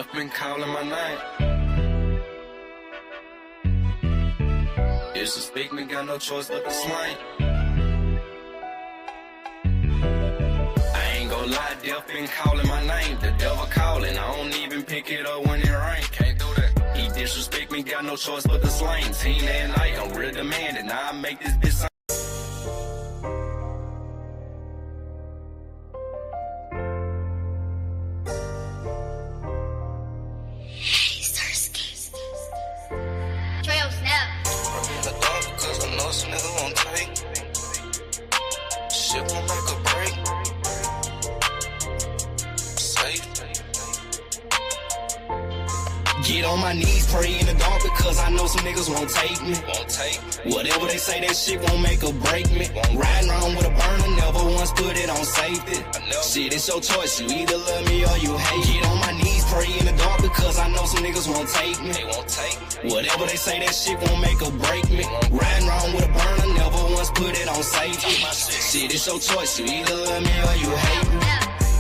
Death been calling my name. Disrespect me, got no choice but to slang. I ain't gon' lie, death been calling my name. The devil calling, I don't even pick it up when it rain. Can't do that. He disrespect me, got no choice but to slang. Teen at night, I'm real demanding. Now I make this bitch. Some nigga won't take. Shit won't make a break. Safe. Get on my knees, pray in the dark because I know some niggas won't take me. Whatever they say, that shit won't make or break me. Riding around with a burner, never once put it on safety. Shit, it's your choice, you either love me or you hate. Get on my knees, pray in the dark because I know some niggas won't take me. Whatever they say, that shit won't make or break me. Riding around with a burner, never once put it on safety. Shit, it's your choice, you either love me or you hate me.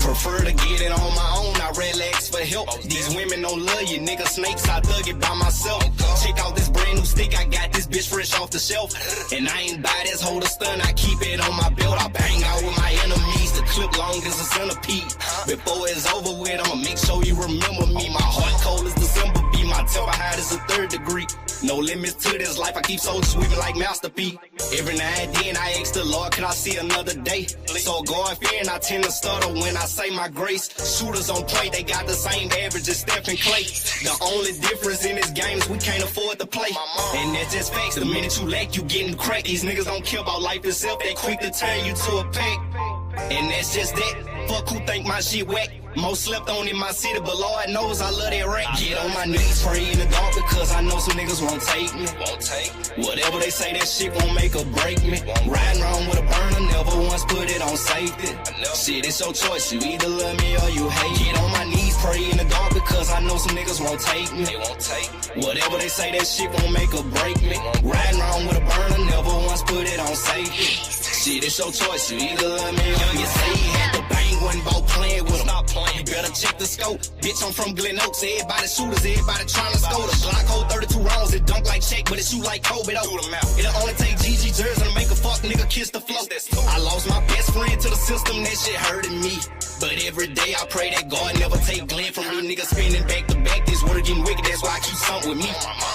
Prefer to get it on my own, I relax for help. These women don't love you, nigga snakes, I dug it by myself. Check out this brand new stick, I got this bitch fresh off the shelf. And I ain't buy this holder stun, I keep it on my belt. I bang out with my enemies, the clip long as a centipede. Before it's over with, I'ma make sure you remember me. My heart cold as December be, my temper hot as a 3rd degree. No limits to this life, I keep soul sweeping like Master P. Every now and then I ask the Lord, can I see another day? So going fear and I tend to stutter when I say my grace. Shooters on play, they got the same average as Steph and Clay. The only difference in this game is we can't afford to play. And that's just facts, the minute you lack, you getting cracked. These niggas don't care about life itself, they quick to turn you to a pack. And that's just that, fuck who think my shit whack. Most slept on in my city, but Lord knows I love that rap. Get on my knees, pray in the dark because I know some niggas won't take me. Whatever they say, that shit won't make or break me. Riding around with a burner, never once put it on safety. Shit, it's your choice, you either love me or you hate. Get on my knees, pray in the dark because I know some niggas won't take me. Whatever they say, that shit won't make or break me. Riding around with a burner, never once put it on safety. Shit, it's your choice, you either love me or you say he had the bang, wasn't about playing with him. You better check the scope. Bitch, I'm from Glen Oaks. Everybody shooters, everybody trying to score. The Glock hold 32 rounds. It dunk like Shaq, but it shoot like Kobe. It'll only take GG jersey to make a fuck nigga kiss the flow. I lost my best friend to the system. That shit hurting me. But every day I pray that God never take Glenn from me. Niggas spinning back to back. This word getting wicked. That's why I keep something with me.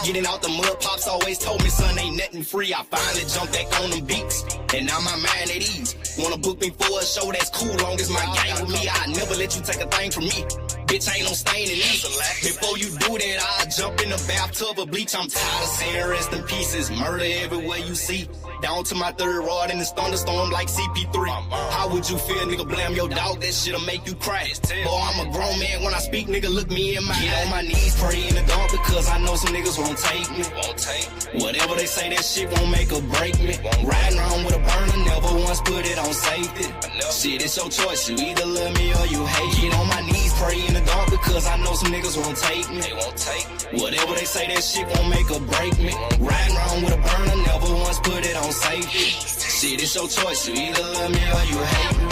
Getting out the mud, pops always told me, son, ain't nothing free. I finally jumped back on them beats. And now my mind at ease. Wanna book me for a show that's cool, long as my gang with me. I never let you take a thing from me. Bitch, ain't no stain in this. Before you do that, I'll jump in the bathtub of bleach. I'm tired of saying rest in pieces. Murder everywhere you see. Down to my 3rd rod in this thunderstorm like CP3. How would you feel, nigga? Blame your dog, that shit'll make you cry. Boy, I'm a grown man when I speak, nigga, look me in my eyes. Get on my knees, pray in the dark because I know some niggas won't take me. Whatever they say, that shit won't make or break me. Riding around with a burner, never once put it on safety. Shit, it's your choice, you either love me or you hate. Get on my knees, pray in the dark because I know some niggas won't take me. Whatever they say, that shit won't make or break me. Riding around with a burner, never once put it on safety. Shit, it's your choice, you either love me or you hate me.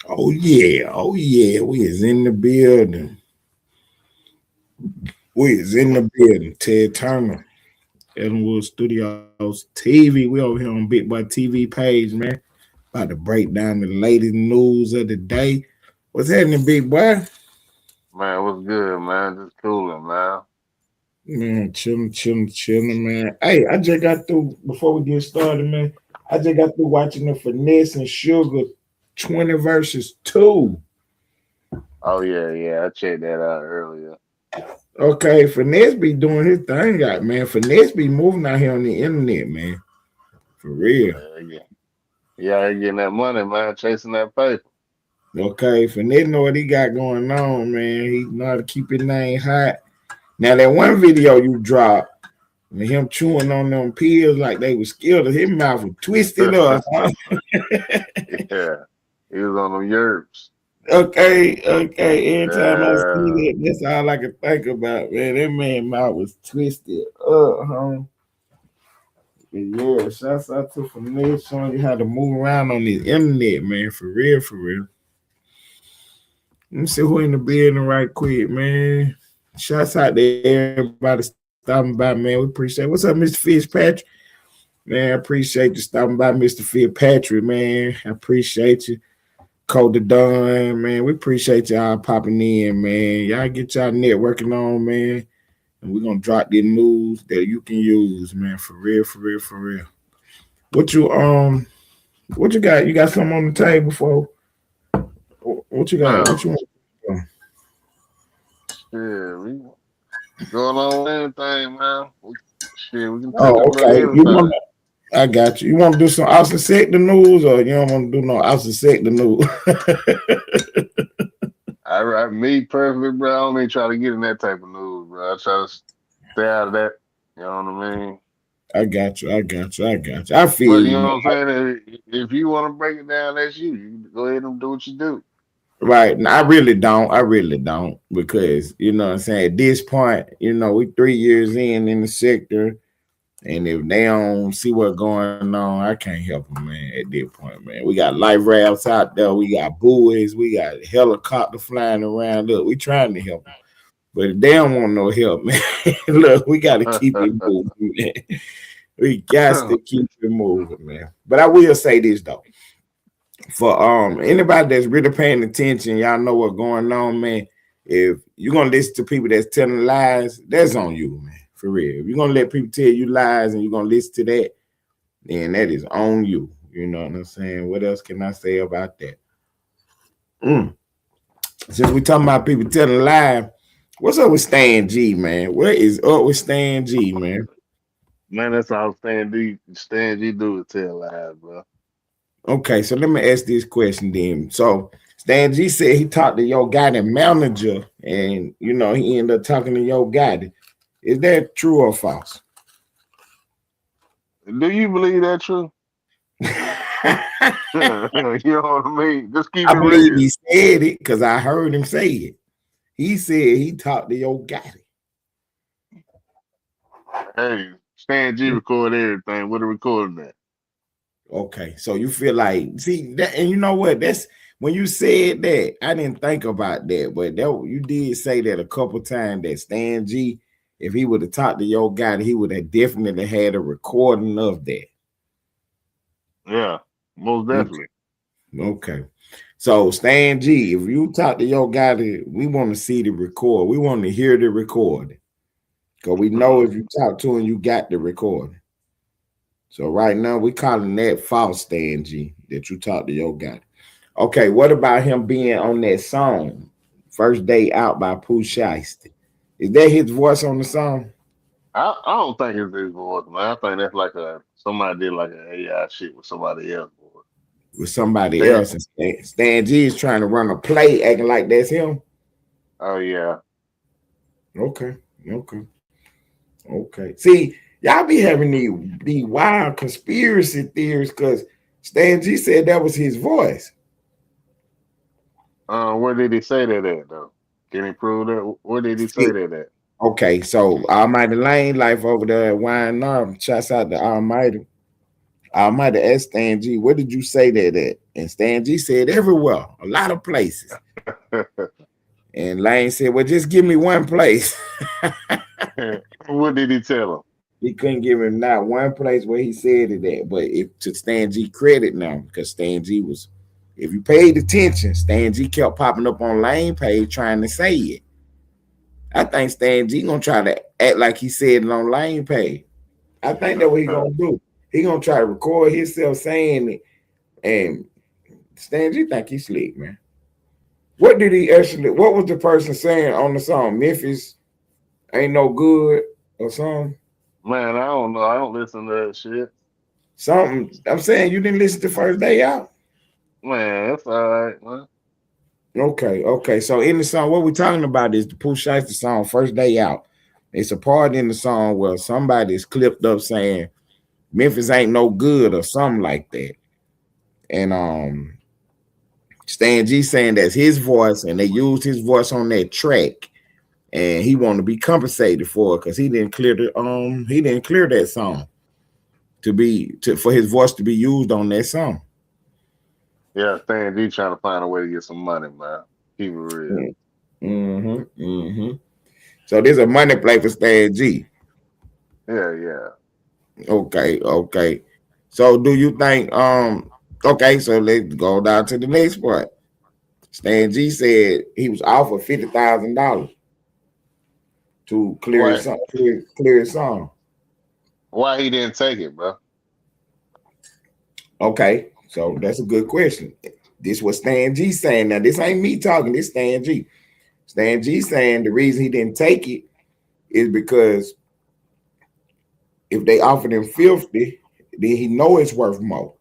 Oh yeah, we is in the building. Ted Turner, Ellenwood Studios TV. We over here on Big Boy TV page, man. About to break down the latest news of the day. What's happening, Big Boy? Man, what's good, man? Just cooling, man. Man, chilling, man. Hey, I just got through, before we get started, man, I just got through watching the Finesse and Sugar 20 versus 2. Oh, yeah. I checked that out earlier. Okay, Finesse be doing his thing out, man. Finesse be moving out here on the internet, man. For real. Yeah, getting that money, man. Chasing that paper. Okay, Finesse know what he got going on, man. He know how to keep his name hot. Now, that one video you dropped, with him chewing on them pills like they was skilled, his mouth was twisted up. Yeah, he was on them yerbs. Okay. Every time I see Uh, that, that's all I can think about, man. That man mouth was twisted. Yeah, shouts out to Finesse showing you how to move around on the internet, man. For real, for real. Let me see who in the building right quick, man. Shouts out to everybody stopping by, man. We appreciate it. What's up, Mr. Fitzpatrick? Man, I appreciate you stopping by, Mr. Fitzpatrick, man. I appreciate you. Coda Dunn, man. We appreciate y'all popping in, man. Y'all get y'all networking on, man. And we're gonna drop the news that you can use, man. For real, for real, for real. What you got? You got something on the table for what you got? What man, you want? shit, we going on with anything, man. We can touch Oh, about okay. You want? everything. I got you. You want to do some Austin sector news, or you don't want to do no Austin sector news? Me personally, bro, I don't even try to get in that type of news, bro. I try to stay out of that. You know what I mean? I got you. I got you. I got you. I But feel you you, man. know what I'm saying? If you want to break it down, that's you. You go ahead and do what you do. Right. No, I really don't. I really don't. Because, you know what I'm saying, at this point, we 3 years in the sector. And if they don't see what's going on, I can't help them, man, at this point, man. We got life rafts out there. We got buoys. We got helicopter flying around. Look, we trying to help them. But if they don't want no help, man, look, we got to keep it moving, man. We got to keep it moving, man. But I will say this, though. For anybody that's really paying attention, y'all know what's going on, man. If you're gonna listen to people that's telling lies, that's on you, man. For real. If you're gonna let people tell you lies and you're gonna listen to that, then that is on you. You know what I'm saying? What else can I say about that? Since we talking about people telling lies, what's up with Stan G, man? What is up with Stan G, man? Man, that's all Stan G do is tell lies, bro. Okay, so let me ask this question then. So Stan G said he talked to Yo Gotti manager, and he ended up talking to Yo Gotti. Is that true or false? Do you believe that true? You know what I mean? Just keep I it believe real. he said it because I heard him say it. He said he talked to Yo Gotti. Hey, Stan G record everything. What are recording at? Okay, so you feel like, see that, and you know what? That's when you said that. I didn't think about that, but you did say that a couple times. That Stan G, if he would have talked to Yo Gotti, he would have definitely had a recording of that. Yeah, most definitely. Okay. So Stan G, if you talk to Yo Gotti, we want to see the record. We want to hear the recording. Because we know if you talk to him, you got the recording. So right now we calling that false, Stan G, that you talked to Yo Gotti. Okay, what about him being on that song, First Day Out by Pooh Shiesty? Is that his voice on the song? I don't think it's his voice, man. I think that's like somebody did like an AI shit with somebody else. Boy. With somebody Stan, else. And Stan G is trying to run a play acting like that's him? oh yeah. Okay. See, y'all be having the wild conspiracy theories because Stan G said that was his voice. Where did he say that at though? Can he prove that? Where did he say See, that at? okay, so Almighty Lane Life over there at Wine shouts out to Almighty. Almighty asked Stan G, where did you say that at? And Stan G said everywhere, a lot of places. And Lane said, well, just give me one place. What did he tell him? He couldn't give him not one place where he said it at. But to Stan G credit now, because Stan G was, if you paid attention, Stan G kept popping up on Lane page trying to say it. I think Stan G gonna try to act like he said it on Lane page. I think that's what he gonna do. He gonna try to record himself saying it, and Stan G think he's slick, man. What did he actually? What was the person saying on the song? Memphis ain't no good or something? Man, I don't know. I don't listen to that shit. Something. I'm saying you didn't listen to First Day Out. Man, that's all right, man. Okay. So in the song, what we're talking about is the Pooh Shiesty song, First Day Out. It's a part in the song where somebody is clipped up saying Memphis ain't no good or something like that. And Stan G saying that's his voice, and they used his voice on that track, and he wanted to be compensated for it because he didn't clear that song for his voice to be used on that song. Yeah, Stan G trying to find a way to get some money, man. Keep it real. So there's a money play for Stan G. Yeah. Okay. So do you think okay, so let's go down to the next part. Stan G said he was offered $50,000 to clear his song. Why he didn't take it, bro? Okay, so that's a good question. This was Stan G saying. Now, this ain't me talking, this Stan G. Stan G saying the reason he didn't take it is because if they offered him 50, then he know it's worth more.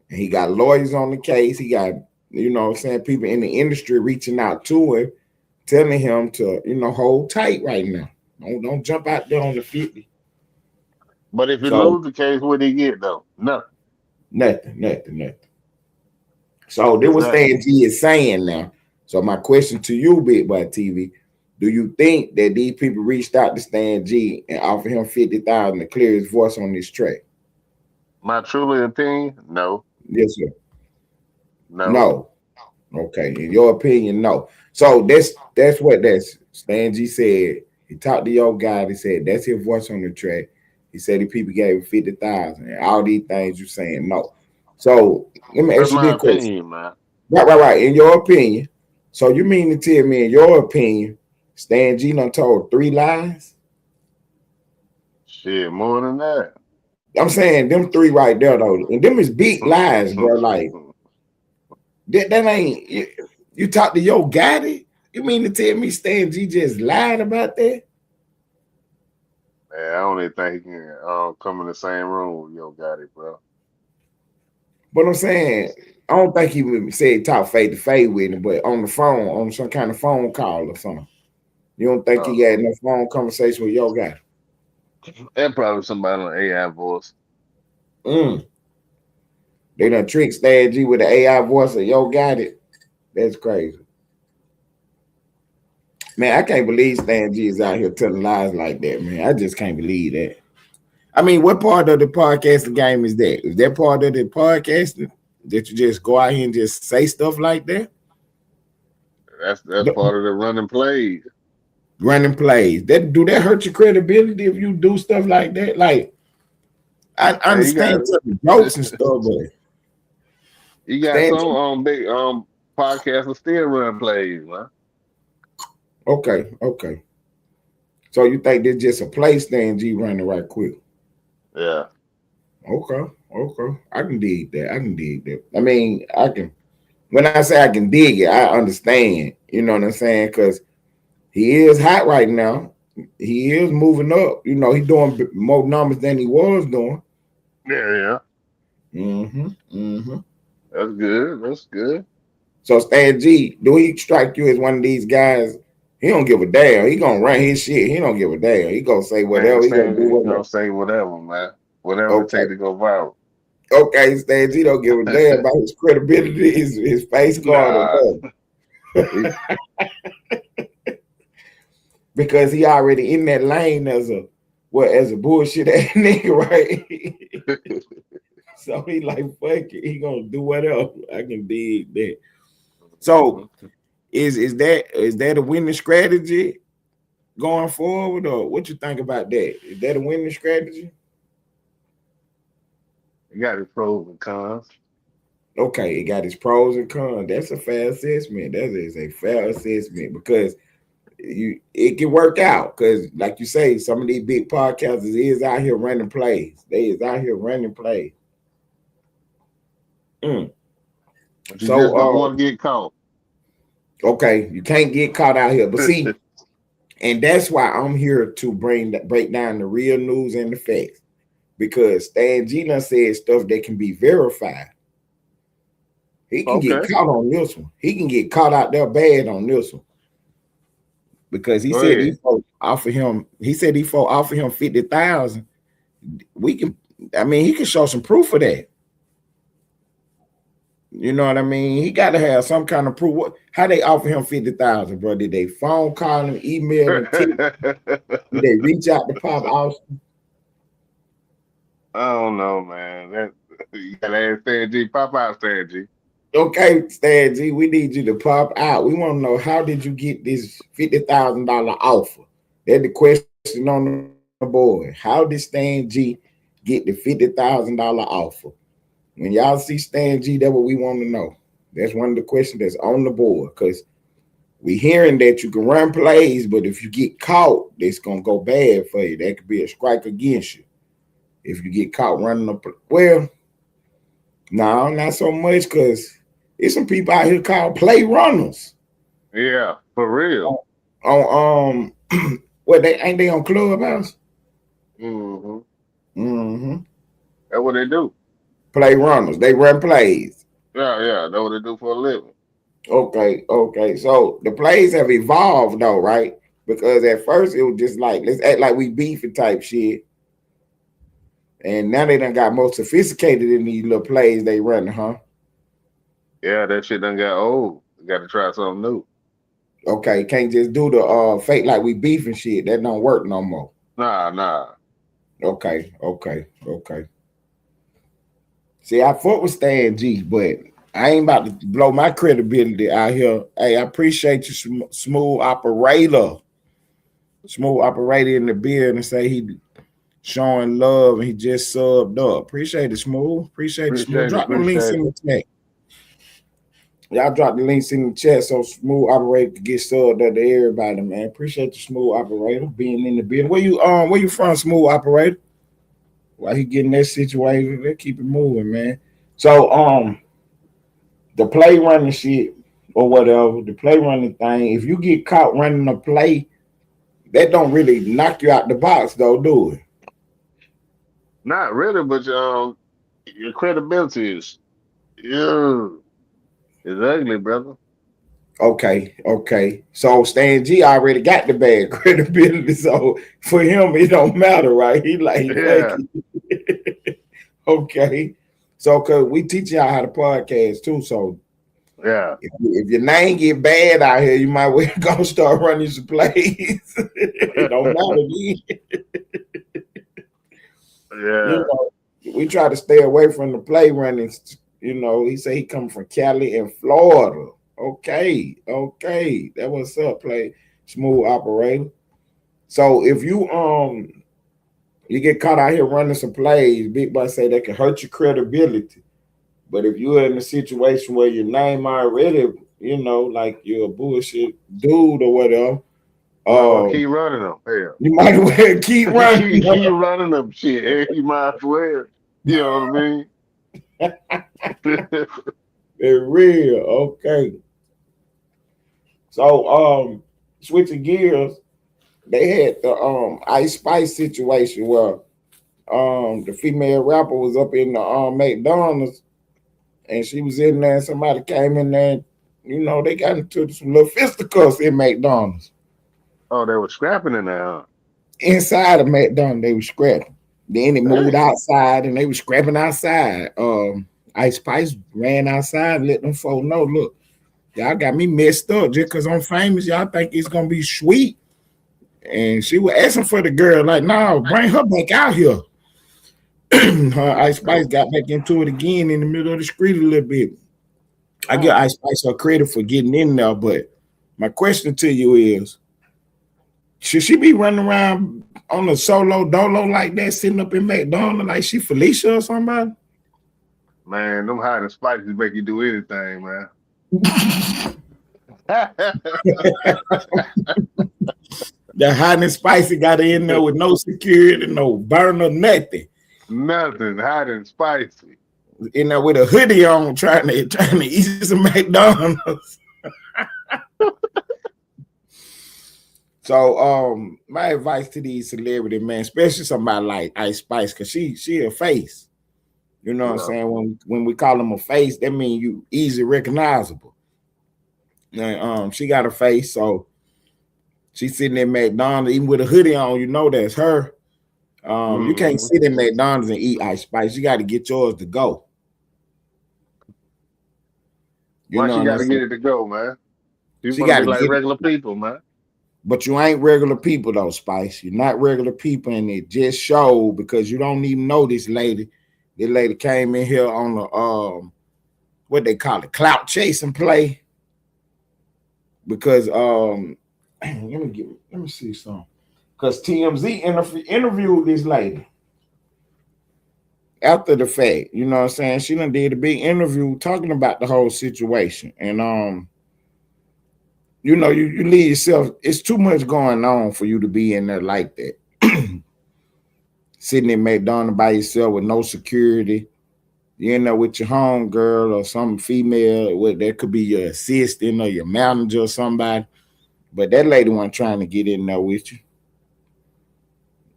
And he got lawyers on the case. He got, people in the industry reaching out to him, telling him to, hold tight right now. Don't jump out there on the 50. But if you lose the case, what do you get though? Nothing. So this was Stan G is saying now. So my question to you, Big Boy TV, do you think that these people reached out to Stan G and offered him $50,000 to clear his voice on this track? My truly opinion, no. Yes, sir. No. Okay, in your opinion, no. So that's what Stan G said. He talked to your guy. He said that's his voice on the track. He said the people gave him $50,000 and all these things you're saying no. So let me ask you this question, man. Right. In your opinion, so you mean to tell me, in your opinion, Stan G done told 3 lies? Shit, more than that. I'm saying them 3 right there though, and them is big lies, bro. Like that ain't you talk to your guy. You mean to tell me Stan G just lied about that? Man, I don't even think he can come in the same room with Yo Gotti, bro. But I'm saying, I don't think he would say talk face to face with him, but on the phone, on some kind of phone call or something. You don't think he had no phone conversation with Yo Gotti? And probably somebody on AI voice. They done tricked Stan G with the AI voice of Yo Gotti. That's crazy. Man, I can't believe Stan G is out here telling lies like that, man. I just can't believe that. I mean, what part of the podcasting game is that? Is that part of the podcasting that you just go out here and just say stuff like that? That's part of the running plays. Running plays. Do that hurt your credibility if you do stuff like that? Like, I understand the jokes and stuff, but you got some big podcasts still running plays, man. Okay. So you think this just a play Stan G running right quick? Yeah. Okay. I can dig that. I mean, when I say I can dig it, I understand. You know what I'm saying? Because he is hot right now. He is moving up. He's doing more numbers than he was doing. Yeah. That's good. So Stan G, do he strike you as one of these guys? He don't give a damn. He gonna run his shit. He don't give a damn. He gonna say whatever. He gonna do whatever. Gonna say whatever, man. Whatever it takes to go viral. Okay, Stan G don't give a damn about his credibility, his face card, because he already in that lane as a bullshit ass nigga, right? So he like, fuck it, he gonna do whatever. I can dig that. So is that a winning strategy going forward, or what you think about that? Is that a winning strategy? It got its pros and cons. Okay, it got its pros and cons. That's a fair assessment. That is a fair assessment because it can work out. Because, like you say, some of these big podcasters is out here running plays. They is out here running plays. But you just don't want to get caught. Okay, you can't get caught out here. But see, and that's why I'm here to break down the real news and the facts. Because Stan G done said stuff that can be verified. He can get caught on this one. He can get caught out there bad on this one. Because he said he offer him $50,000. He can show some proof of that. You know what I mean? He got to have some kind of proof. How they offer him 50,000, bro? Did they phone call him, email him, text? Did they reach out to Pop Austin? I don't know, man. You gotta ask Stan G. Pop out, Stan G. Okay, Stan G, we need you to pop out. We want to know, how did you get this $50,000 offer? That's the question on the board. How did Stan G get the $50,000 offer? When y'all see Stan G, that's what we want to know. That's one of the questions that's on the board, because we hearing that you can run plays, but if you get caught, it's gonna go bad for you. That could be a strike against you if you get caught running up. Well, no, not so much, because there's some people out here called play runners. Yeah, for real. On what, they ain't they on Clubhouse? Mm-hmm. Mm-hmm. That's what they do. Play runners. They run plays. Yeah, that's what they do for a living. Okay. So the plays have evolved though, right? Because at first it was just like, let's act like we beefing type shit. And now they done got more sophisticated in these little plays they run, huh? Yeah, that shit done got old. Got to try something new. Okay, can't just do the fake like we beefing shit. That don't work no more. Nah. Okay. See, I fought with Stan G, but I ain't about to blow my credibility out here. Hey, I appreciate you, smooth operator. Smooth operator in the building, and say he showing love and he just subbed up. Appreciate it, Smooth. Appreciate it, Smooth. Drop the links in the chat. Y'all drop the links in the chat so Smooth operator can get subbed up to everybody, man. Appreciate the Smooth operator being in the building. Where you from, Smooth operator? While he getting that situation, they keep it moving, man. So the play running shit or whatever, the play running thing, if you get caught running a play, that don't really knock you out the box, though, do it? Not really, but your credibility is ugly, brother. Okay. So Stan G already got the bad credibility, so for him it don't matter, right? He like, yeah. Okay. So cause we teach y'all how to podcast too. So yeah, if your name get bad out here, you might well go start running some plays. It don't matter. Yeah. You know, we try to stay away from the play running. You know, he say he come from Cali and Florida. Okay. That what's up, play smooth operator. So if you get caught out here running some plays, Big Boy say that can hurt your credibility. But if you're in a situation where your name already, you know, like you're a bullshit dude or whatever, keep running them. Hell. You might as well keep running. keep running them shit. You might as well. You know what I mean? They're real. Okay. So switching gears, they had the Ice Spice situation where the female rapper was up in the McDonald's and she was in there and somebody came in there, you know, they got into some little fisticuffs in McDonald's. Oh, they were scrapping in there, huh? Inside of McDonald's, they were scrapping. Then it moved outside and they were scrapping outside. Ice Spice ran outside and let them folks know, look, y'all got me messed up just because I'm famous. Y'all think it's going to be sweet. And she was asking for the girl, like, no, bring her back out here. Her Ice Spice got back into it again in the middle of the street a little bit. I give Ice Spice her credit for getting in there, but my question to you is, should she be running around on a solo dolo like that, sitting up in McDonald's like she Felicia or somebody? Man, them hot and spices make you do anything, man. The hot and spicy got her in there with no security, no burner, nothing. Nothing hot and spicy. In there with a hoodie on, trying to eat some McDonald's. So, my advice to these celebrities, man, especially somebody like Ice Spice, because she a face. You know what I'm saying? When we call them a face, that means you easy recognizable. And she got a face, so she's sitting in McDonald's, even with a hoodie on, you know that's her. You can't sit in McDonald's and eat Ice Spice. You got to get yours to go. You Why know she what got I'm to saying? get it to go, man? You She want to got be to like get it, regular people, man. but you ain't regular people though, Spice. You're not regular people, and it just showed because you don't even know this lady. This lady came in here on the what they call it, clout chasing play. Because let me see something. Because TMZ interviewed this lady after the fact. You know what I'm saying? She done did a big interview talking about the whole situation. And you know, you leave yourself, it's too much going on for you to be in there like that. Sitting in McDonald's by yourself with no security. You end up with your home girl or some female, that could be your assistant or your manager or somebody. But that lady wasn't trying to get in there with you.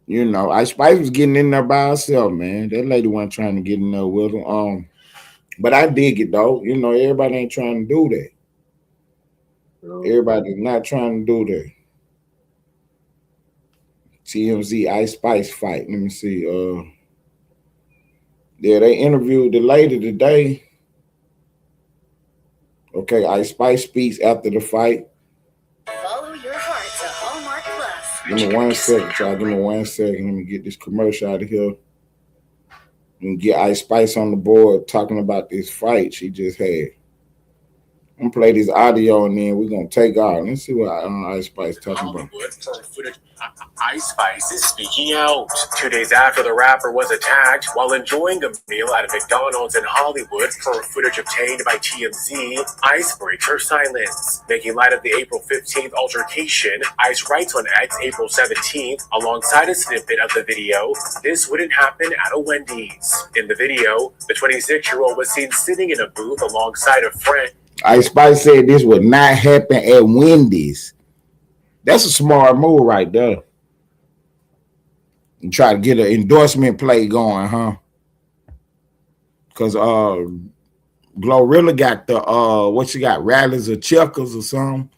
You know, Ice Spice was getting in there by herself, man. That lady wasn't trying to get in there with her. But I dig it though. You know, everybody ain't trying to do that. Everybody's not trying to do that. TMZ Ice Spice fight. Let me see. Yeah, they interviewed the lady today. Okay, Ice Spice speaks after the fight. Follow your heart to Hallmark Plus. Give me 1 second, y'all. Give me 1 second. Let me get this commercial out of here and get Ice Spice on the board talking about this fight she just had. I'm gonna play this audio and then we're gonna take off. Let's see what Ice Spice talking about. Ice Spice is speaking out 2 days after the rapper was attacked while enjoying a meal at a McDonald's in Hollywood. Per footage obtained by TMZ, Ice breaks her silence, making light of the April 15th altercation. Ice writes on X April 17th, alongside a snippet of the video, "This wouldn't happen at a Wendy's." In the video, the 26-year-old was seen sitting in a booth alongside a friend. Ice Spice said this would not happen at Wendy's. That's a smart move right there. And try to get an endorsement play going, huh? Because Glorilla got the what she got, rallies or checkers or something.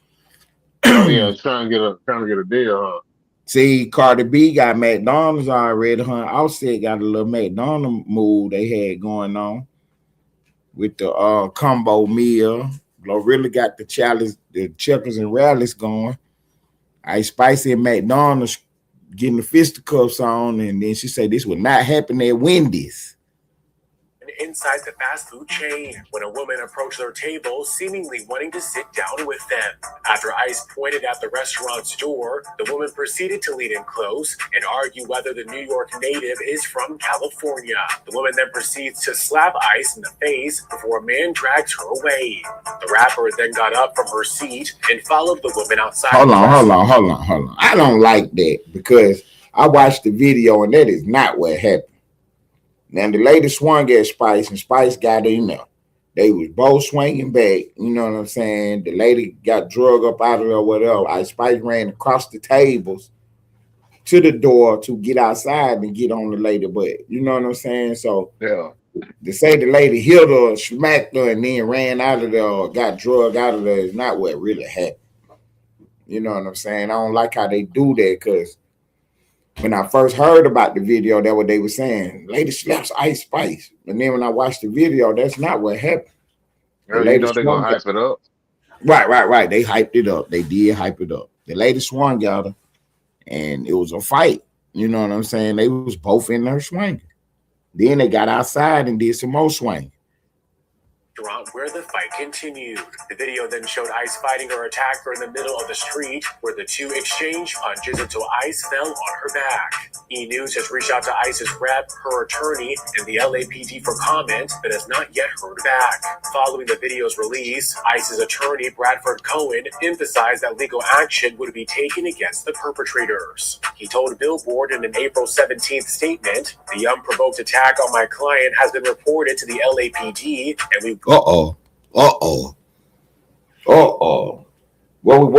Oh yeah, trying to get a deal, huh? See, Cardi B got McDonald's already, huh? Offset got a little McDonald's move they had going on with the combo meal. Glorilla got the challenge, the checkers and rallies going. Ice Spicy and McDonald's getting the fisticuffs on, and then she said this would not happen at Wendy's. Inside the fast food chain when a woman approached their table, seemingly wanting to sit down with them. After Ice pointed at the restaurant's door, the woman proceeded to lean in close and argue whether the New York native is from California. The woman then proceeds to slap Ice in the face before a man drags her away. The rapper then got up from her seat and followed the woman outside. Hold on. I don't like that because I watched the video and that is not what happened. Now the lady swung at Spice and Spice got in there. They was both swinging back. You know what I'm saying? The lady got drug up out of there, whatever. Spice ran across the tables to the door to get outside and get on the lady. But you know what I'm saying? So yeah, to say the lady hit her, smacked her, and then ran out of there or got drugged out of there is not what really happened. You know what I'm saying? I don't like how they do that because when I first heard about the video, that's what they were saying. Lady slaps Ice Spice. And then when I watched the video, that's not what happened. you know they're going to hype it up. Right. They hyped it up. They did hype it up. The lady swung at her, and it was a fight. You know what I'm saying? They was both in there swinging. Then they got outside and did some more swinging. Where the fight continued. The video then showed Ice fighting her attacker in the middle of the street, where the two exchanged punches until Ice fell on her back. E! News has reached out to Ice's rep, her attorney, and the LAPD for comment, but has not yet heard back. Following the video's release, Ice's attorney, Bradford Cohen, emphasized that legal action would be taken against the perpetrators. He told Billboard in an April 17th statement, "The unprovoked attack on my client has been reported to the LAPD, and we..." What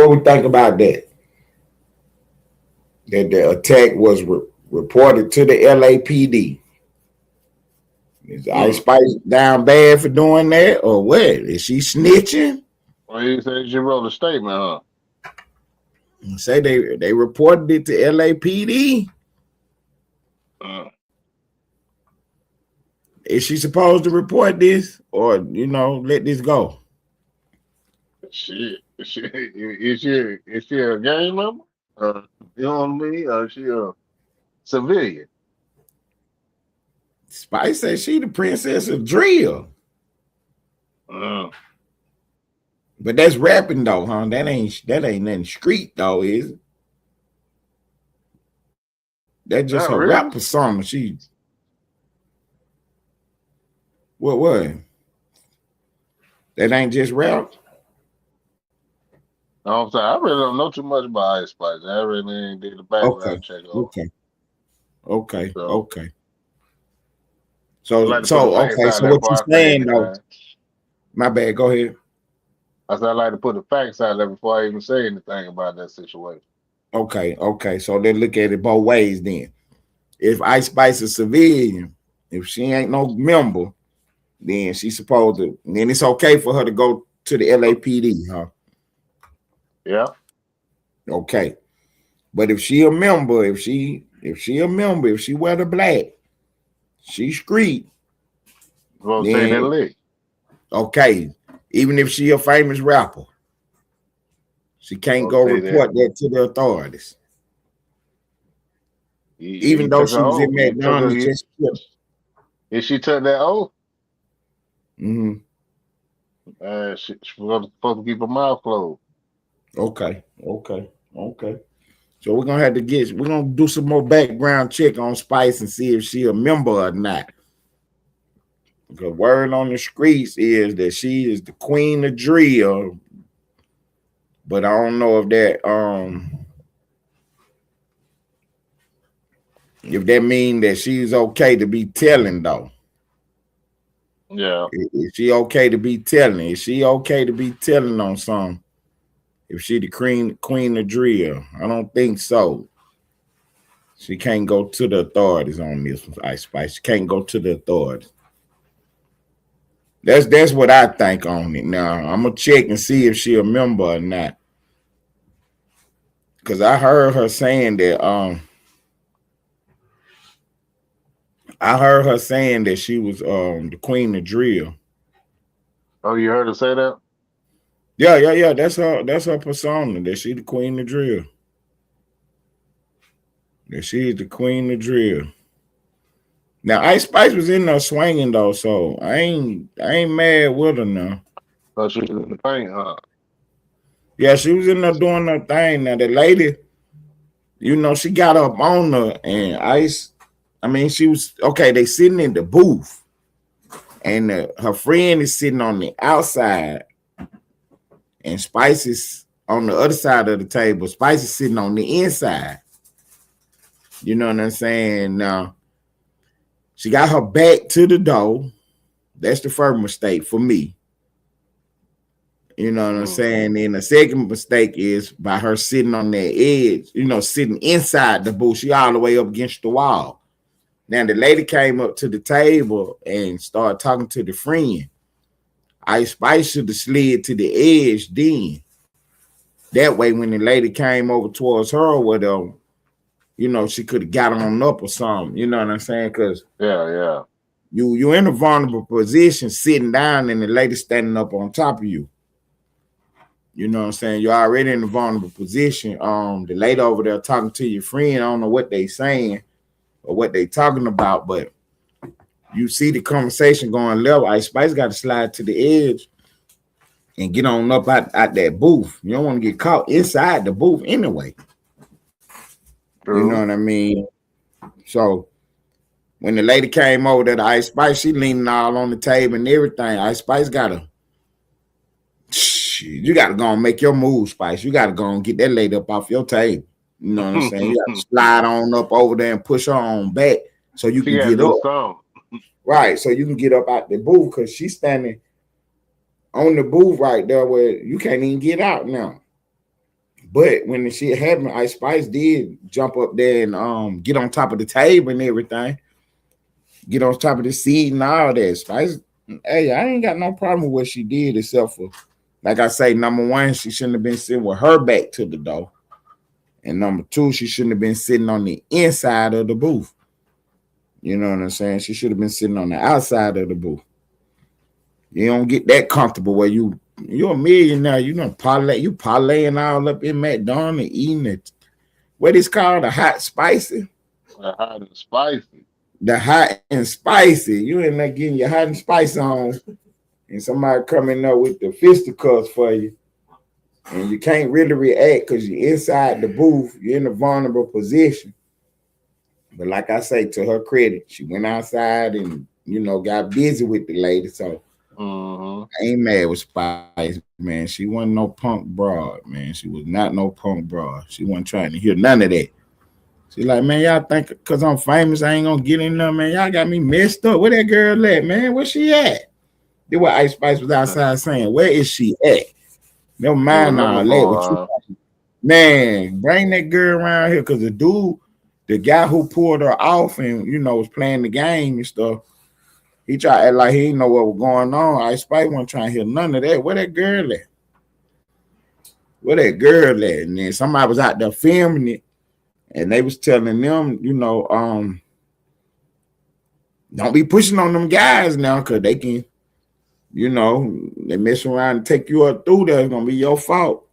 we think about that? That the attack was reported to the LAPD. Is Ice Spice down bad for doing that, or what? Is she snitching? Well, you said she wrote a statement, huh? Say they reported it to LAPD. Is she supposed to report this or, let this go? Shit. Is she a gang member? You know what I mean? Is she a civilian? Spice said she the princess of drill. Uh, But that's rapping though, huh? That ain't nothing street though, is it? That's just not her really. rap persona. She what? That ain't just rap. I'm saying I really don't know too much about Ice Spice. I really ain't did the background check on. Okay. So I So like to put the facts out so there what before you I say saying though? anything. My bad, go ahead. I said I like to put the facts out there before I even say anything about that situation. Okay. So they look at it both ways then. If Ice Spice is civilian, if she ain't no member, then she's supposed to, then it's okay for her to go to the LAPD, huh? Yeah. Okay. But if she a member, if she wear the black, she street, Gonna take that then lick. okay. Even if she a famous rapper, she can't go Gonna take report that. that to the authorities. Even You though took she her was in oath. You took her. McDonald's just If she took that oath, mm-hmm. she supposed to keep her mouth closed. Okay. So we're gonna do some more background check on Spice and see if she a member or not. The word on the streets is that she is the queen of drill, but I don't know if that means that she's okay to be telling though. Yeah. Is she okay to be telling? Is she okay to be telling on something? If she the queen of drill, I don't think so. She can't go to the authorities on this one, Ice Spice. She can't go to the authorities. That's what I think on it. Now I'm gonna check and see if she a member or not. Cause I heard her saying that she was the queen of drill. Oh, you heard her say that? Yeah. That's her persona. That she the queen of drill. That she is the queen of drill. Now Ice Spice was in there swinging though, so I ain't mad with her now. Oh, she was in the paint, huh? Yeah, she was in there doing her thing. Now the lady, she got up on her and Ice. I mean, she was okay. They sitting in the booth, and her friend is sitting on the outside, and Spice is on the other side of the table. Spice is sitting on the inside. You know what I'm saying? Now, she got her back to the door. That's the first mistake for me. You know what I'm saying? And the second mistake is by her sitting on that edge, sitting inside the booth. She all the way up against the wall. Now, the lady came up to the table and started talking to the friend. Ice Spice should have slid to the edge then. That way, when the lady came over towards her or whatever, she could have got on up or something. You know what I'm saying? Because yeah, you're in a vulnerable position, sitting down, and the lady standing up on top of you. You know what I'm saying? You're already in a vulnerable position. The lady over there talking to your friend, I don't know what they saying or what they talking about, but you see the conversation going left. Ice Spice got to slide to the edge and get on up out that booth. You don't want to get caught inside the booth anyway. True. You know what I mean? So when the lady came over there to Ice Spice, she leaning all on the table and everything. Ice Spice you got to go and make your move, Spice. You got to go and get that lady up off your table. You know what I'm saying? You got to slide on up over there and push her on back so you can get up. Right, so you can get up out the booth because she's standing on the booth right there where you can't even get out now. But when the shit happened, Ice Spice did jump up there and get on top of the table and everything. Get on top of the seat and all that. Spice, hey, I ain't got no problem with what she did except for, like I say, number one, she shouldn't have been sitting with her back to the door. And number two, she shouldn't have been sitting on the inside of the booth. You know what I'm saying? She should have been sitting on the outside of the booth. You don't get that comfortable where you You're a millionaire. You parlaying all up in McDonald's, eating it. What is called a hot spicy? Hot and spicy. The hot and spicy. You in there getting your hot and spicy on, and somebody coming up with the fisticuffs for you, and you can't really react because you're inside the booth. You're in a vulnerable position. But like I say, to her credit, she went outside and got busy with the lady. So I ain't mad with Spice, man. She wasn't no punk broad, man. She was not no punk broad. She wasn't trying to hear none of that. She like, man, y'all think because I'm famous, I ain't gonna get in there, man. Y'all got me messed up. Where that girl at, man? Where she at? That's what Ice Spice was outside saying. Where is she at? Never mind all that. Man, bring that girl around here because the guy who pulled her off and was playing the game and stuff. He tried to act like he didn't know what was going on. Ice Spice wasn't trying to hear none of that. Where that girl at? Where that girl at? And then somebody was out there filming it, and they was telling them, don't be pushing on them guys now, because they can, they mess around and take you up through there. It's gonna be your fault.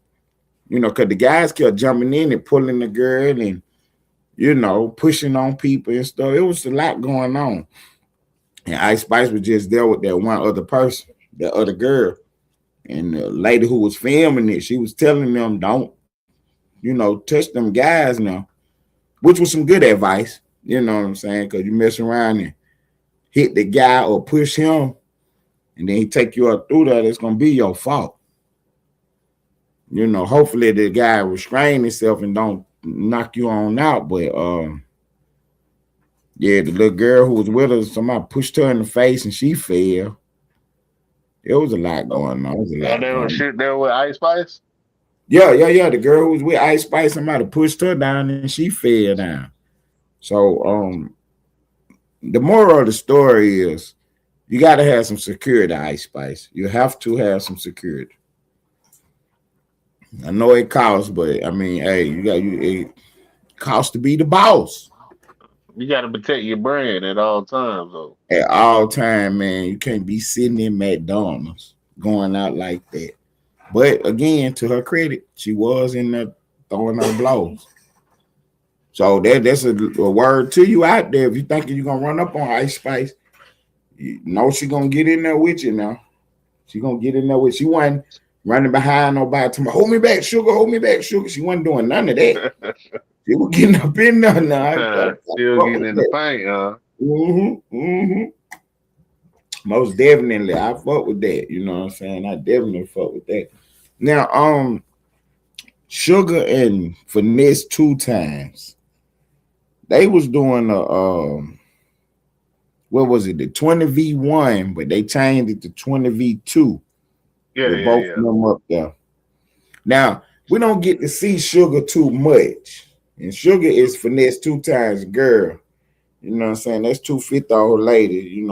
Because the guys kept jumping in and pulling the girl and pushing on people and stuff. It was a lot going on. And Ice Spice was just there with that one other person, that other girl. And the lady who was filming it, she was telling them, don't, touch them guys now, which was some good advice. You know what I'm saying? Because you mess around and hit the guy or push him, and then he take you up through that, it's going to be your fault. Hopefully the guy restrain himself and don't knock you on out. But, yeah, the little girl who was with us, somebody pushed her in the face and she fell. It was a lot going on. They were shit there with Ice Spice? Yeah. The girl who was with Ice Spice, somebody pushed her down and she fell down. So the moral of the story is you got to have some security, Ice Spice. You have to have some security. I know it costs, but I mean, hey, it costs to be the boss. You got to protect your brand at all times, though. At all time, man. You can't be sitting in McDonald's going out like that. But again, to her credit, she was in there throwing her blows. So that's a word to you out there. If you thinking you're going to run up on Ice Spice, you know she's going to get in there with you now. She's going to get in there with you. She wasn't running behind nobody. To hold me back, sugar, hold me back, sugar. She wasn't doing none of that. She was getting up in there now. Still getting in the paint, huh? Most definitely, I fuck with that. You know what I'm saying? I definitely fuck with that. Now, Sugar and Finesse 2 Times, they was doing what was it? The 20v1, but they changed it to 20v2. Yeah, with both of them up there. Now, we don't get to see Sugar too much. And Sugar is Finesse 2 Times girl. You know what I'm saying? That's 250-old lady.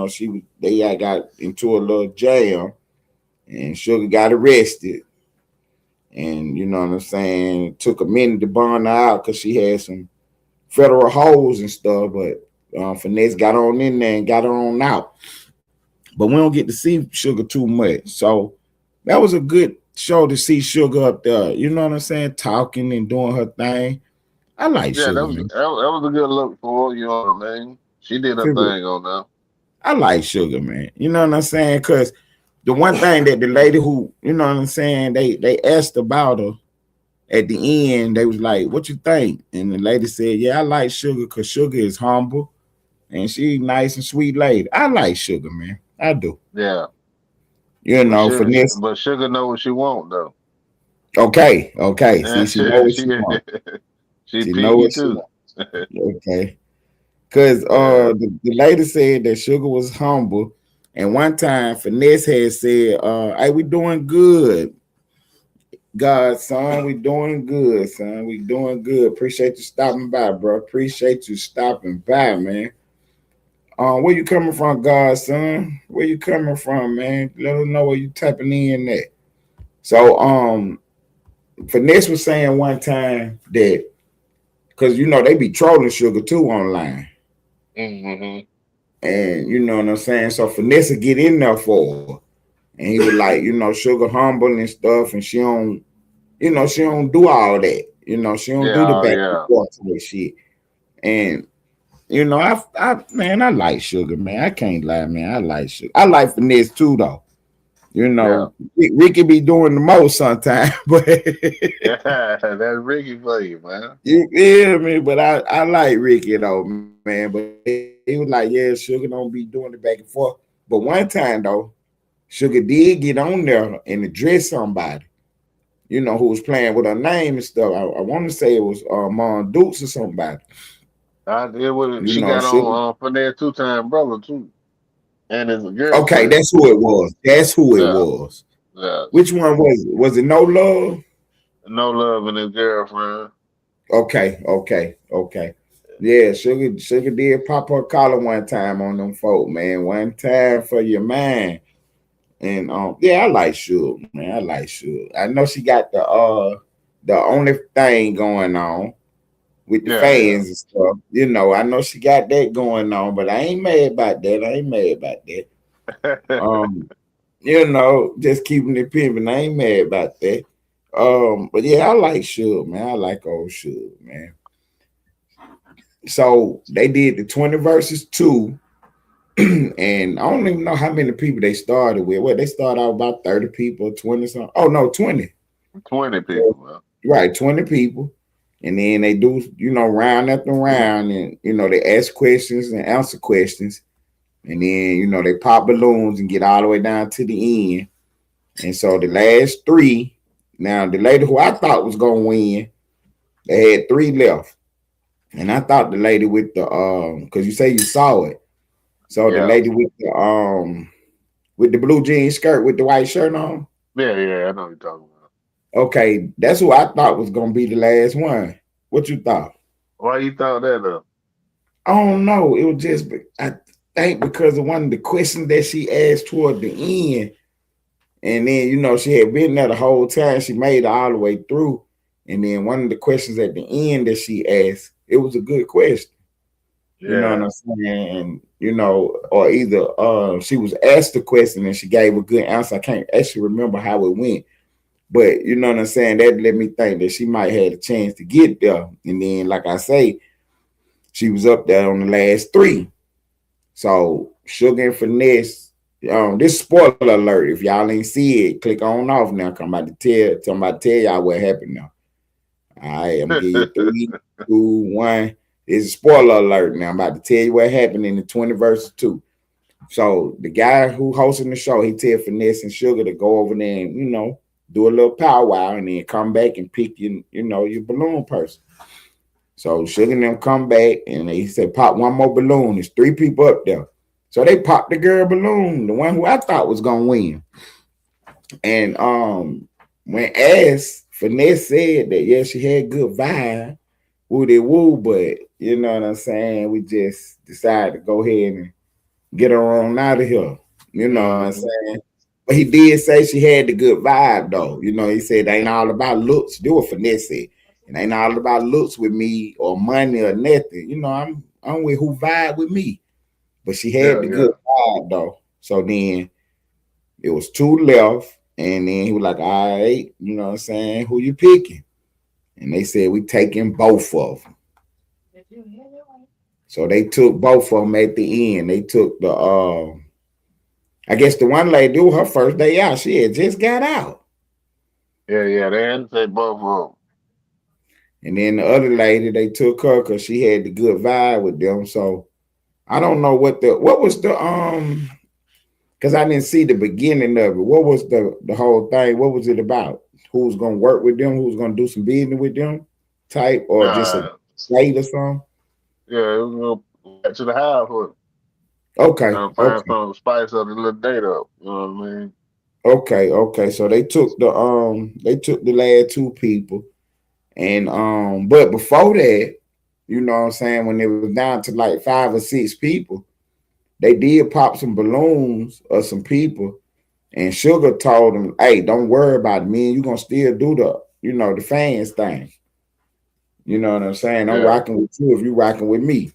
They got into a little jam, and Sugar got arrested. And you know what I'm saying? It took a minute to bond her out because she had some federal holes and stuff, but Finesse got on in there and got her on out. But we don't get to see Sugar too much. So that was a good show to see Sugar up there. You know what I'm saying? Talking and doing her thing. I like Sugar. That was a good look for her, you know what I mean? She did her thing on that. I like Sugar, man. You know what I'm saying? Because the one thing that the lady who, you know what I'm saying, they asked about her at the end, they was like, what you think? And the lady said, yeah, I like Sugar because Sugar is humble and she's nice and sweet lady. I like Sugar, man. I do. Yeah. Finesse. But Sugar know what she want, though. Okay. See, she knows what she wants. She know what too. Okay. Because the lady said that Sugar was humble. And one time, Finesse had said, hey, we doing good. God, son, we doing good, son. We doing good. Appreciate you stopping by, bro. Appreciate you stopping by, man. Where you coming from, God, son? Where you coming from, man? Let us know where you tapping in at. So, Finesse was saying one time that, because, they be trolling Sugar, too, online. Mm-hmm. And you know what I'm saying? So Finesse will get in there for her. And he was like, Sugar humble and stuff, and she don't do all that. She don't do the Yeah, back and yeah. forth type shit. And I like Sugar, man. I can't lie, man. I like Sugar. I like Finesse too, though. Yeah. Ricky be doing the most sometimes, but Yeah, that's Ricky for you, man. you feel me? But I like Ricky though, man. But he was like, yeah, Sugar don't be doing the back and forth. But one time though, Sugar did get on there and address somebody, who was playing with her name and stuff. I want to say it was Mon Dukes or somebody. I did with it. She got Sugar. on Finesse 2 Time brother too, and his Okay, girlfriend. that's who it was. That's who it Yeah, was. yeah. Which one was it? Was it No Love? No Love and his girlfriend. Okay. Yeah, Sugar did pop her collar one time on them folk, man. One time for your man. And yeah, I like Suge, man. I like Suge. I know she got the only thing going on with the Yeah, yeah. fans and stuff. I know she got that going on, but I ain't mad about that. Um, just keeping it pimping. I ain't mad about that. But yeah, I like Suge, man. I like old Suge, man. So they did the 20 versus 2, and I don't even know how many people they started with. Well, they started out about 30 people, 20 something. Oh no, 20. 20 people, man. Right, 20 people. And then they do, round after round, and they ask questions and answer questions. And then, they pop balloons and get all the way down to the end. And so the last 3, now the lady who I thought was gonna win, they had 3 left. And I thought the lady with the because you say you saw it. So the Yeah, lady with the blue jean skirt with the white shirt on. yeah. I know what you're talking about. Okay, that's who I thought was gonna be the last one. What you thought? Why you thought that up? I don't know. It was just I think because of one of the questions that she asked toward the end, and then she had been there the whole time. She made it all the way through, and then one of the questions at the end that she asked, it was a good question. You know what Yeah, I'm saying? And or either she was asked the question and she gave a good answer. I can't actually remember how it went. But you know what I'm saying? That let me think that she might have a chance to get there. And then, like I say, she was up there on the last 3. So Sugar and Finesse. This spoiler alert. If y'all ain't see it, click on off now. I'm about to tell y'all what happened now. All right, I'm gonna give you 3, 2, 1. It's a spoiler alert now. I'm about to tell you what happened in the 20 versus 2. So the guy who hosting the show, he tell Finesse and Sugar to go over there and, do a little powwow and then come back and pick your balloon person. So Sugar and them come back and he said, pop one more balloon. There's 3 people up there. So they popped the girl balloon, the one who I thought was gonna win. And when asked, Finesse said that yeah, she had good vibe, woo de woo, but you know what I'm saying? We just decided to go ahead and get her on out of here. You know what I'm Mhm. saying? But he did say she had the good vibe though. He said it ain't all about looks. Do what Finesse said. It ain't all about looks with me or money or nothing. I'm with who vibe with me. But she had Yeah, the yeah. good vibe though. So then it was 2 left. And then he was like, all right, you know what I'm saying? Who you picking? And they said, we taking both of them. So they took both of them at the end. They took I guess the one lady do her first day out. She had just got out. Yeah. They had to say both of them. And then the other lady, they took her because she had the good vibe with them. So I don't know what was the because I didn't see the beginning of it. What was the whole thing? What was it about? Who's gonna work with them? Who's gonna do some business with them? Type or just a Nah, slate or something? yeah, it was going back to the house with Okay, find okay, something to spice up the little date up. You know what I mean? okay. So they took the last 2 people. And but before that, you know what I'm saying, when it was down to like 5 or 6 people, they did pop some balloons or some people, and Sugar told them, hey, don't worry about it, man. You're gonna still do the fans thing. You know what I'm saying? I'm Yeah, rocking with you if you rocking with me.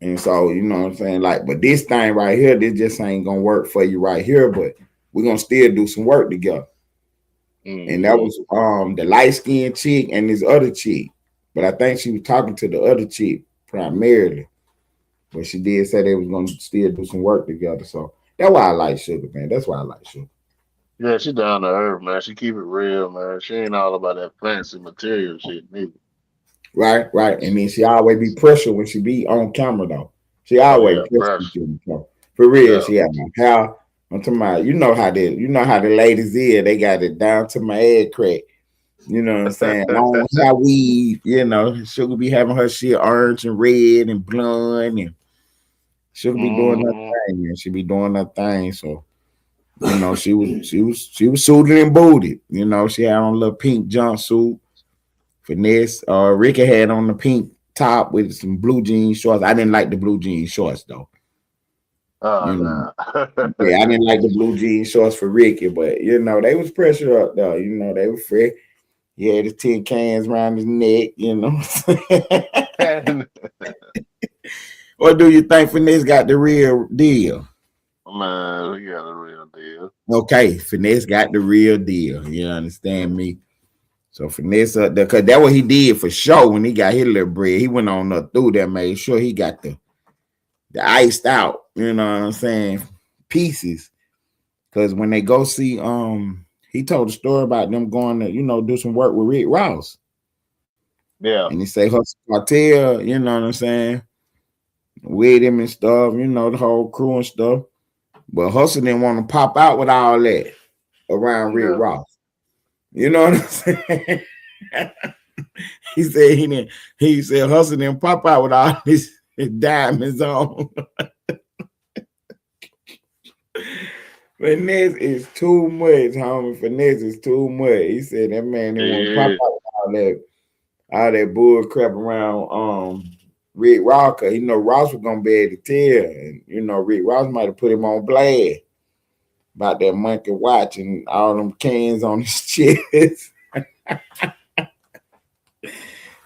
And so, you know what I'm saying? Like, but this thing right here, this just ain't gonna work for you right here, but we're gonna still do some work together. And that was the light-skinned chick and this other chick. But I think she was talking to the other chick primarily. But she did say they was gonna still do some work together. So that's why I like Sugar, man. That's why I like Sugar. Yeah, she down to earth, man. She keep it real, man. She ain't all about that fancy material shit, neither. Right, right. And then she always be pressure when she be on camera though. She Oh always yeah, pressure. fresh. For real, Yeah. she had my hair. I'm talking about, you know how the ladies is. They got it down to my head crack. You know what I'm saying? Long hair weave, Sugar be having her shit orange and red and blonde, and Sugar be doing her hmm thing, man. She be doing her thing. So, she was suited and booted. She had on a little pink jumpsuit. Finesse, Ricky had on the pink top with some blue jean shorts. I didn't like the blue jean shorts though. Oh You know, no. yeah, I didn't like the blue jean shorts for Ricky, but they was pressure up though. They were fresh. He had his tin cans around his neck. Or do you think Finesse got the real deal? Man, we got a real deal. Okay, Finesse got the real deal. You understand me? So Finesse up there, cause that's what he did for sure when he got his little bread. He went on up through there, made sure he got the iced out, you know what I'm saying, pieces. Cause when they go see, he told a story about them going to, do some work with Rick Ross. Yeah. And he say Hustle Cartel, you know what I'm saying, with him and stuff, the whole crew and stuff. But Hustle didn't want to pop out with all that around Rick Yeah. Ross. You know what I'm saying? He said he said Hustle didn't pop out with all his diamonds on. Finesse is too much, homie. Finesse is too much. He said that man didn't want to pop Yeah. out with all that bull crap around Rick Ross. Cause Ross was gonna be able to tell. And Rick Ross might have put him on blast about that monkey watch and all them cans on his chest.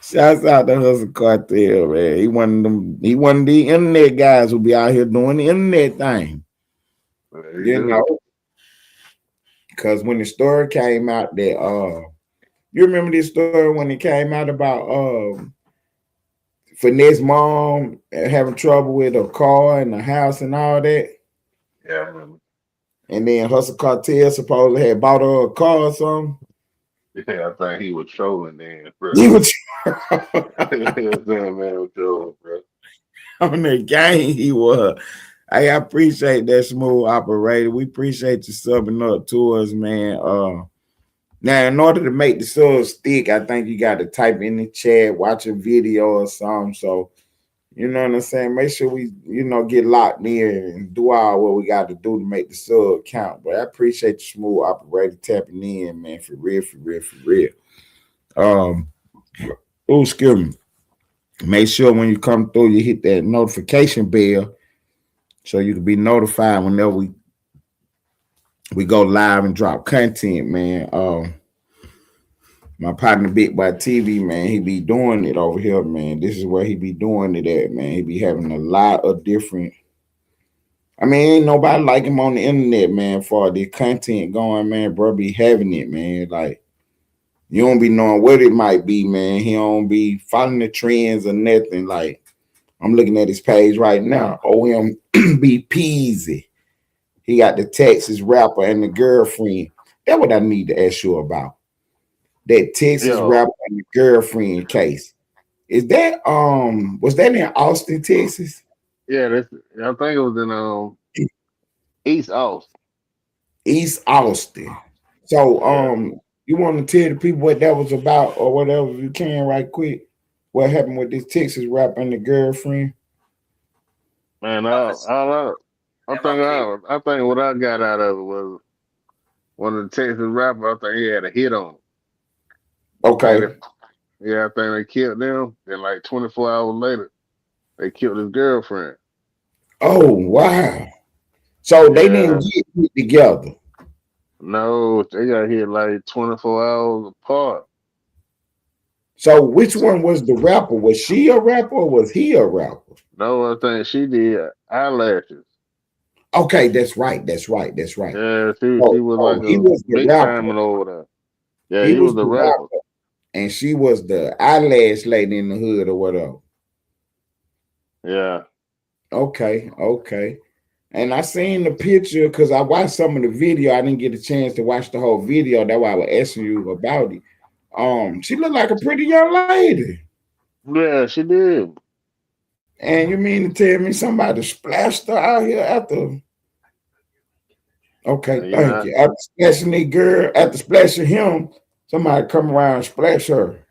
Shouts out to Hustle Cartel, man. He one of the internet guys who be out here doing the internet thing. Because when the story came out that you remember this story when it came out about Finesse mom having trouble with her car and the house and all that? Yeah. And then Hustle Cartel supposedly had bought her a car or something. Yeah, I think he was trolling then, bro. He was That man was trolling, bro. on the game. He was. Hey, I appreciate that smooth operator. We appreciate you subbing up to us, man. Now, in order to make the sub stick, I think you got to type in the chat, watch a video or something. So, you know what I'm saying? Make sure we, get locked in and do all what we got to do to make the sub count. But I appreciate the smooth operator tapping in, man, for real, for real, for real. Excuse me. Make sure when you come through, you hit that notification bell so you can be notified whenever we go live and drop content, man. My partner Big Boy TV, man, he be doing it over here, man. This is where he be doing it at, man. He be having a lot of different. I mean, ain't nobody like him on the internet, man, for the content going, man. Bro, be having it, man. Like, you don't be knowing what it might be, man. He don't be following the trends or nothing. Like, I'm looking at his page right now. OMB Peasy. He got the Texas rapper and the girlfriend. That's what I need to ask you about. That Texas rapper and the girlfriend case. Is that was that in Austin, Texas? Yeah, I think it was in East Austin. East Austin. So you want to tell the people what that was about or whatever you can right quick? What happened with this Texas rapper and the girlfriend? Man, I think what I got out of it was one of the Texas rappers. I think he had a hit on him. Okay. I think they killed them. Then like 24 hours later, they killed his girlfriend. Oh, wow. So they didn't get hit together. No, they got hit like 24 hours apart. So which one was the rapper? Was she a rapper or was he a rapper? No one thing she did eyelashes. Okay, that's right. That's right. That's right. Yeah, she So, was so like he a was the big rapper. timing over there. Yeah, He he was was the the rapper. rapper, and she was the eyelash lady in the hood or whatever. Yeah. Okay, okay. And I seen the picture because I watched some of the video. I didn't get a chance to watch the whole video. That's why I was asking you about it. She looked like a pretty young lady. Yeah, she did. And you mean to tell me somebody splashed her out here after? Okay, You thank know, you. After splashing the girl, after splashing him, somebody come around and splash her.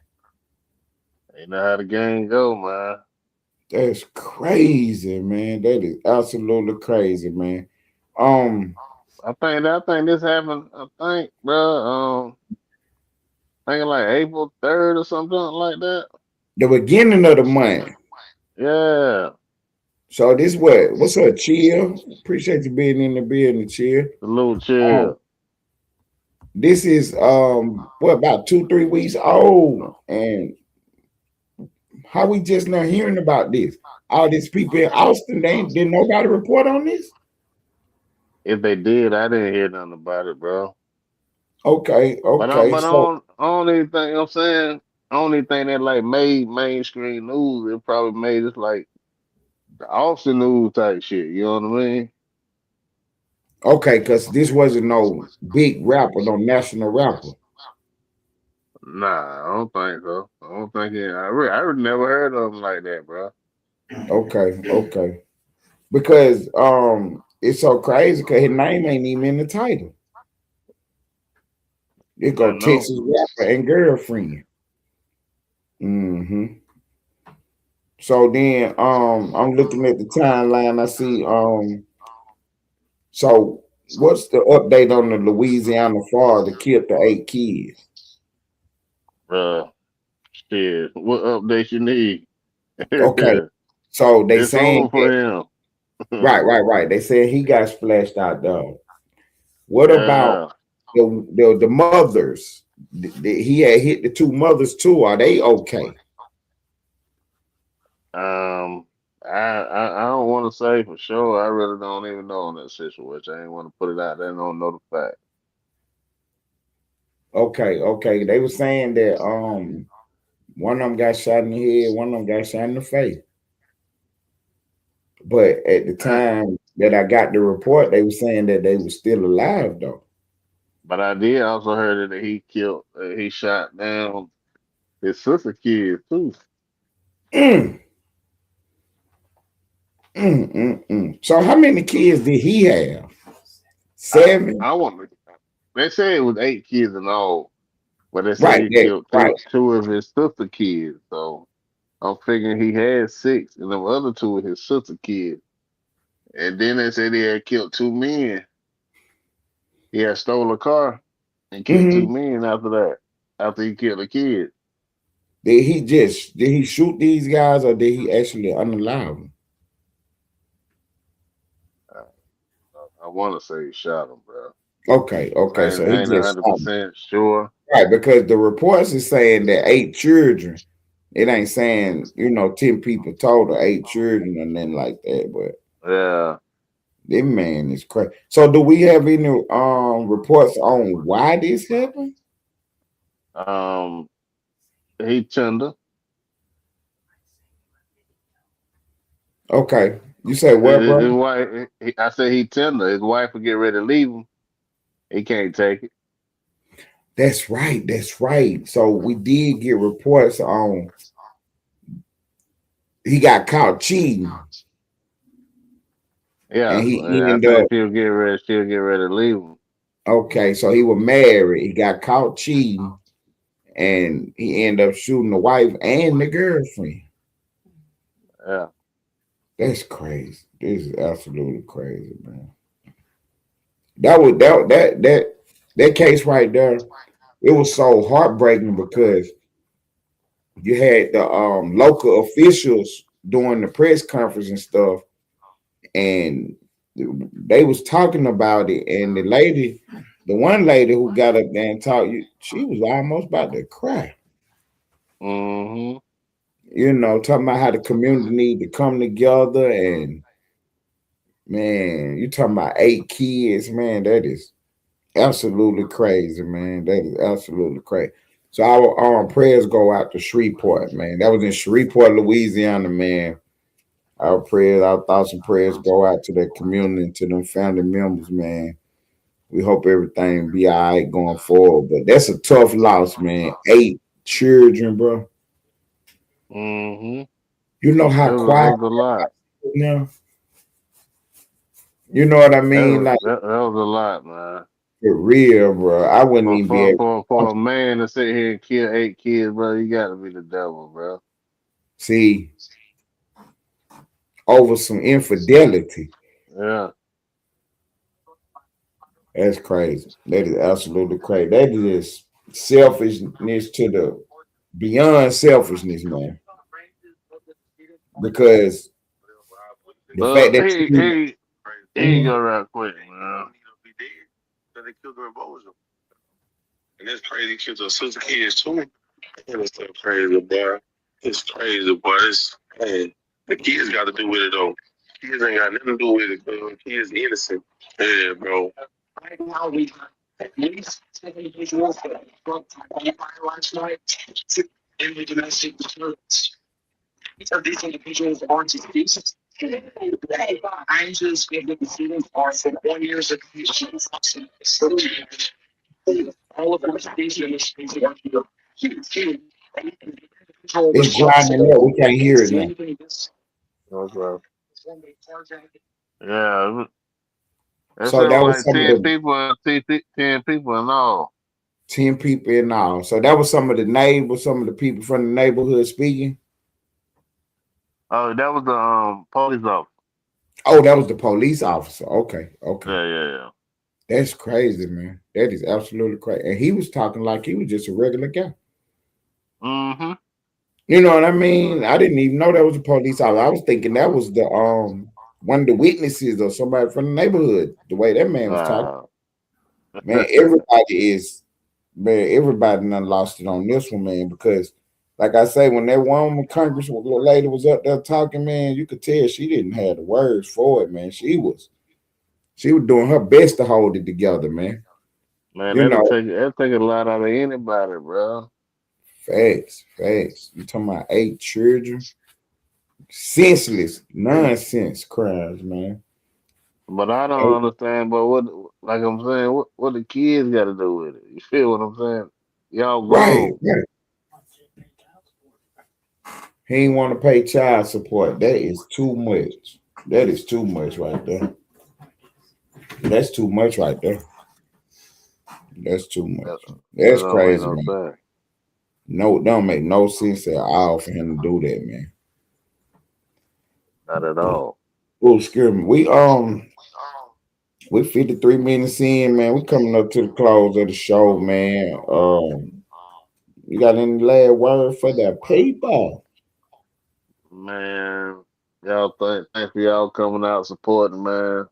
you know how the game go, man. That's crazy, man. That is absolutely crazy, man. Um, I think this happened. I think, bro. Thinking like April 3rd or something like that. the beginning of the month. Yeah, So this what's up, Chill? Appreciate you being in the building, Chill. the little Um, chill. this is what about 2-3 weeks old, and how we just not hearing about this? All these people in Austin, didn't nobody report on this? If they did, I didn't hear nothing about it, bro. Okay, But I, okay. but So I don't even think, you know what I'm saying? I don't even think that like made mainstream news. It probably made it like the Austin news type shit. You know what I mean? okay, because this wasn't no big rapper, no national rapper. Nah, I don't think so. I don't think it. I really never heard of them like that, bro. Okay, okay. Because it's so crazy because his name ain't even in the title. It I go know. Texas rapper and girlfriend. Hmm. So then I'm looking at the timeline. I see so what's the update on the Louisiana father that killed the 8 kids? Shit. What updates you need? Okay, so they It's over saying for that, him. right. They said he got splashed out dog. What about Yeah. the mothers? He had hit the 2 mothers too. Are they okay? I don't want to say for sure. I really don't even know in that situation. I ain't want to put it out there. I don't know the fact. Okay, okay. They were saying that one of them got shot in the head, one of them got shot in the face. But at the Uh, time that I got the report, they were saying that they were still alive though. But I did also heard that he shot down his sister kids too. Mm, So how many kids did he have? I 7? I want to. They said it was 8 kids in all, but they said Right, he that killed right. two of his sister kids. So I'm figuring he had 6, and the other 2 were his sister kids. And then they said he had killed 2 men. He had stole a car and killed 2 Hmm. men after that. After he killed a kid. Did he shoot these guys or did he actually unalive them? I want to say he shot him, bro. Okay, okay. So he I ain't just shot 'em. 100% sure. Right, because the reports is saying that 8 children. It ain't saying, 10 people total, 8 children, and then like that. But Yeah. this man is crazy. So, do we have any reports on why this happened? Um, he tender. Okay, you say what, His bro? wife. I said he tender. His wife will get ready to leave him. He can't take it. That's right. That's right. So we did get reports on he got caught cheating, Yeah. and he I ended think up. she'll get ready. She'll get ready to leave him. Okay, so he was married. He got caught cheating, and he ended up shooting the wife and the girlfriend. Yeah. That's crazy. This is absolutely crazy, man. That case right there. It was so heartbreaking because you had the local officials doing the press conference and stuff, and they was talking about it. And the one lady who got up there and talked, she was almost about to cry. Mm-hmm. You know, talking about how the community need to come together, and man, you talking about 8 kids, man. That is absolutely crazy, man. That is absolutely crazy. So our prayers go out to Shreveport, man. That was in Shreveport, Louisiana, man. Our prayers, our thoughts and prayers go out to that community and to them family members, man. We hope everything be all right going forward. But that's a tough loss, man. 8 children, bro. Mm-hmm. You know That how was, quiet that was a lot. now. You know what I That mean? was, Like that was a lot, man. for real, bro. I wouldn't For even be for able for to for a man to sit here and kill 8 kids, bro, you gotta be the devil, bro. see over some infidelity. Yeah. That's crazy. That is absolutely crazy. That is selfishness to the beyond selfishness, man. Because the fact But that you, here you go right quick, man. And it's crazy kids are sister kids too. It's so crazy, boy. It's crazy, boy. It's man, the kids got to do with it though. Kids ain't got nothing to do with it, bro. Kids innocent. Yeah, bro. Right now we got at least 7 individuals that are drunk last night in the domestic disturbance. Each of these individuals aren't deceased. Ranges of the proceedings are from 1 year's of all of those things in this things are huge. it's grinding up. We can't hear it now. Okay. Yeah, it So that sounds was like some of 10 the people, 10 people in all. 10 people in all. So that was some of the neighbors, some of the people from the neighborhood speaking. Oh, that was the police officer. Oh, that was the police officer. Okay, okay. Yeah. That's crazy, man. That is absolutely crazy. And he was talking like he was just a regular guy. Mm-hmm. You know what I mean? I didn't even know that was a police officer. I was thinking that was the one of the witnesses or somebody from the neighborhood. The way that man was talking, man. Everybody done lost it on this one, man. Because, like I say, when that woman Congress lady was up there talking, man, you could tell she didn't have the words for it, man. She was doing her best to hold it together, man. Man, You know, that'll take a lot out of anybody, bro. facts. You talking about 8 children? Senseless, nonsense crimes, man. But I don't understand. But what, like I'm saying, what the kids got to do with it? You feel what I'm saying? Y'all Right. grown. He ain't want to pay child support. That is too much. That is too much right there. That's too much right there. That's too much. That's That don't make crazy, no man. sense. No, don't make no sense at all for him to do that, man. Not at all. Oh, excuse me. We 53 minutes in, man. We coming up to the close of the show, man. You got any last word for the people? Man, thanks for y'all coming out supporting, man.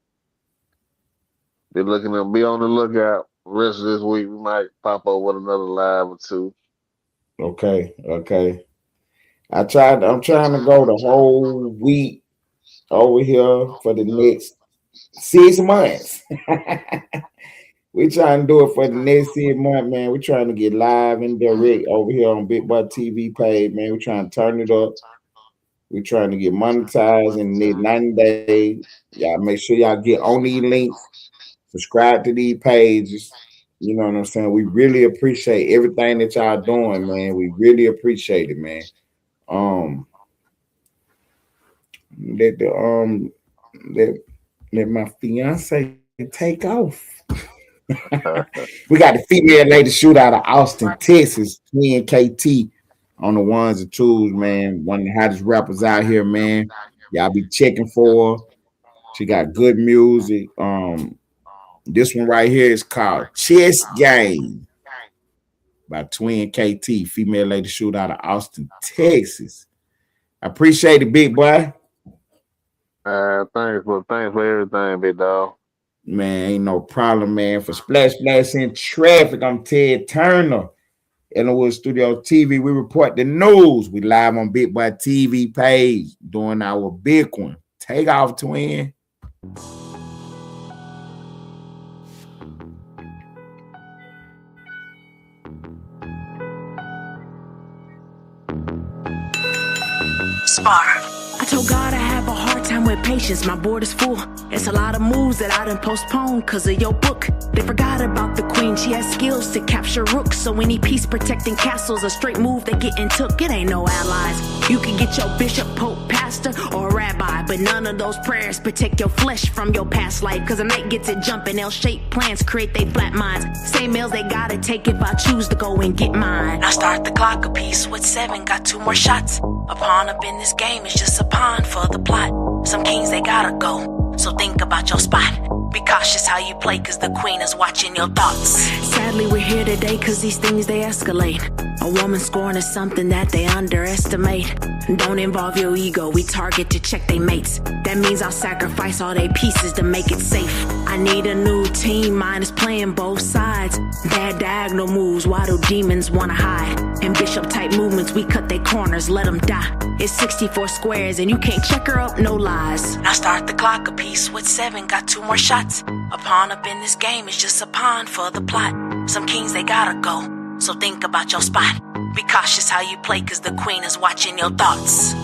Be on the lookout. The rest of this week we might pop up with another live or two. Okay. I'm trying to go the whole week over here for the next 6 months. We trying to do it for the next 6 months, man. We're trying to get live and direct over here on Big Boy TV page, man. We're trying to turn it up. We're trying to get monetized in the next 90 days. Y'all make sure y'all get on these links, subscribe to these pages. You know what I'm saying? We really appreciate everything that y'all doing, man. We really appreciate it, man. Let my fiance take off. We got the female lady shoot out of Austin, Texas, me and KT on the ones and twos, man. One of the hottest rappers out here, man. Y'all be checking for her. She got good music. This one right here is called Chess Game by Twin KT, female lady shoot out of Austin, Texas. I appreciate it, big boy. Thanks for everything, big dog. Man, ain't no problem, man. For Splash in Traffic, I'm Ted Turner. Ellenwood Studios TV. We report the news. We live on Big Boy TV page doing our big one. Take off, twin. Spar. I told God I have a hard time with patience, my board is full. It's a lot of moves that I done postponed cause of your book. They forgot about the queen, she has skills to capture rooks. So any peace protecting castles, a straight move they getting took. It ain't no allies. You can get your bishop, pope, pastor, or rabbi, but none of those prayers protect your flesh from your past life. Cause a night gets it jumping, they'll shape plans, create they flat minds. Same meals they gotta take if I choose to go and get mine. Now start the clock a piece with 7, got 2 more shots. A pawn up in this game is just a pawn for the plot. Some kings they gotta go, so think about your spot. Be cautious how you play cause the queen is watching your thoughts. Sadly we're here today cause these things they escalate. A woman scorn is something that they underestimate. Don't involve your ego, we target to check they mates. That means I'll sacrifice all they pieces to make it safe. I need a new team, mine is playing both sides. Bad diagonal moves, why do demons wanna hide? In bishop type movements, we cut their corners, let them die. It's 64 squares and you can't check her up, no lies. Now start the clock a piece with 7, got 2 more shots. A pawn up in this game is just a pawn for the plot. Some kings they gotta go, so think about your spot. Be cautious how you play cause the queen is watching your thoughts.